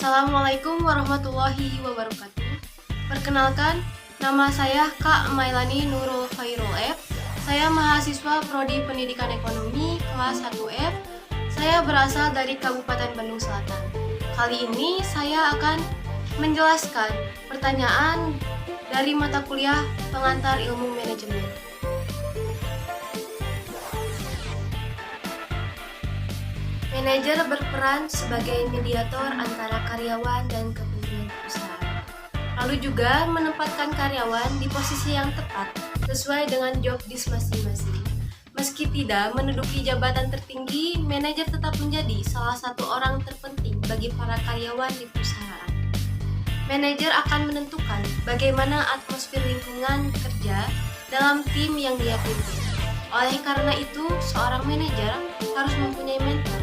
Assalamualaikum warahmatullahi wabarakatuh. Perkenalkan, nama saya Kak Mailani Nurul Khairul F. Saya mahasiswa Prodi Pendidikan Ekonomi kelas 1F. Saya berasal dari Kabupaten Bandung Selatan. Kali ini saya akan menjelaskan pertanyaan dari mata kuliah Pengantar Ilmu Manajemen. Manajer berperan sebagai mediator antara karyawan dan kepentingan perusahaan. Lalu juga menempatkan karyawan di posisi yang tepat sesuai dengan job desk masing-masing. Meski tidak menduduki jabatan tertinggi, manajer tetap menjadi salah satu orang terpenting bagi para karyawan di perusahaan. Manajer akan menentukan bagaimana atmosfer lingkungan kerja dalam tim yang dia pimpin. Oleh karena itu, seorang manajer harus mempunyai mentor.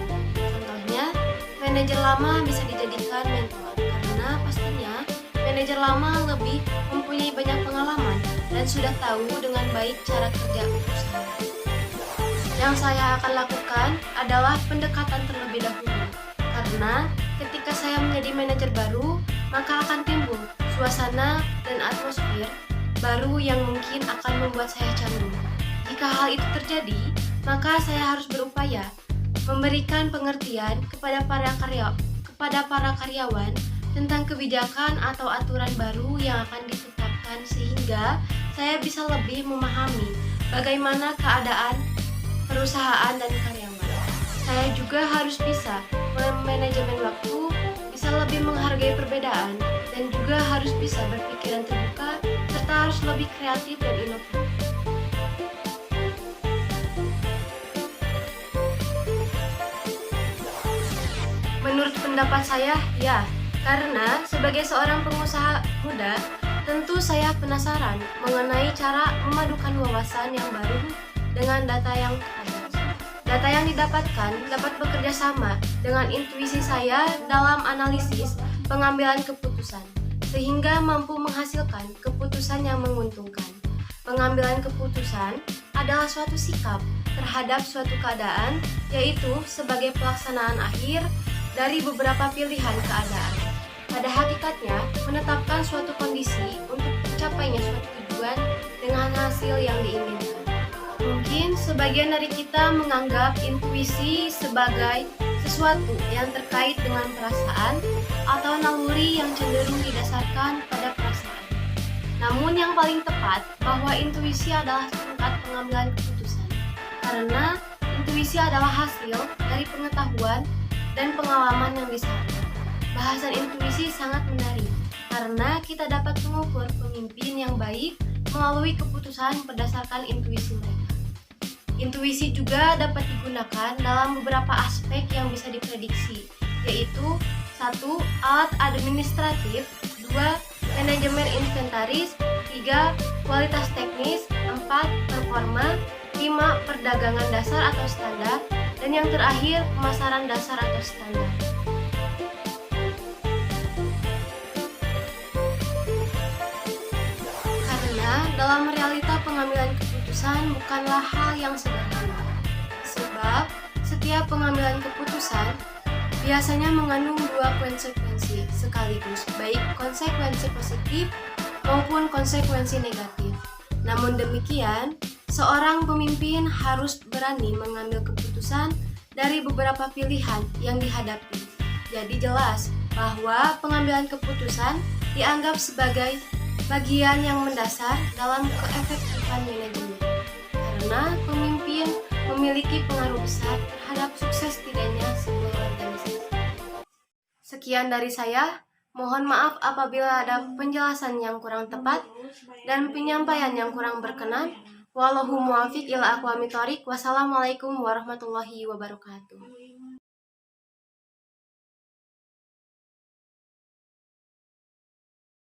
Manajer lama bisa dijadikan mentor karena pastinya manajer lama lebih mempunyai banyak pengalaman dan sudah tahu dengan baik cara kerja perusahaan. Yang saya akan lakukan adalah pendekatan terlebih dahulu karena ketika saya menjadi manajer baru, maka akan timbul suasana dan atmosfer baru yang mungkin akan membuat saya canggung. Jika hal itu terjadi, maka saya harus berupaya memberikan pengertian kepada para karyawan tentang kebijakan atau aturan baru yang akan ditetapkan sehingga saya bisa lebih memahami bagaimana keadaan perusahaan dan karyawan. Saya juga harus bisa memanajemen waktu, bisa lebih menghargai perbedaan, dan juga harus bisa berpikiran terbuka serta harus lebih kreatif dan inovatif. Menurut pendapat saya, ya, karena sebagai seorang pengusaha muda, tentu saya penasaran mengenai cara memadukan wawasan yang baru dengan data yang ada. Data yang didapatkan dapat bekerja sama dengan intuisi saya dalam analisis pengambilan keputusan, sehingga mampu menghasilkan keputusan yang menguntungkan. Pengambilan keputusan adalah suatu sikap terhadap suatu keadaan, yaitu sebagai pelaksanaan akhir dari beberapa pilihan keadaan. Pada hakikatnya, menetapkan suatu kondisi untuk tercapainya suatu tujuan dengan hasil yang diinginkan. Mungkin sebagian dari kita menganggap intuisi sebagai sesuatu yang terkait dengan perasaan atau naluri yang cenderung didasarkan pada perasaan. Namun yang paling tepat bahwa intuisi adalah tingkat pengambilan keputusan, karena intuisi adalah hasil dari pengetahuan dan pengalaman yang disertai. Bahasan intuisi sangat menarik karena kita dapat mengukur pemimpin yang baik melalui keputusan berdasarkan intuisi mereka. Intuisi juga dapat digunakan dalam beberapa aspek yang bisa diprediksi, yaitu 1. Alat administratif, 2. Manajemen inventaris, 3. Kualitas teknis, 4. Performa, 5. Perdagangan dasar atau standar, dan yang terakhir, pemasaran dasar atau standar. Karena dalam realita pengambilan keputusan bukanlah hal yang sederhana. Sebab setiap pengambilan keputusan biasanya mengandung dua konsekuensi sekaligus, baik konsekuensi positif maupun konsekuensi negatif. Namun demikian, seorang pemimpin harus berani mengambil keputusan dari beberapa pilihan yang dihadapi. Jadi jelas bahwa pengambilan keputusan dianggap sebagai bagian yang mendasar dalam keefektifan manajemen. Karena pemimpin memiliki pengaruh besar terhadap sukses tidaknya sebuah organisasi. Sekian dari saya. Mohon maaf apabila ada penjelasan yang kurang tepat dan penyampaian yang kurang berkenan. Wallahu muwaffiq ila aqwamit thoriq. Wassalamualaikum warahmatullahi wabarakatuh.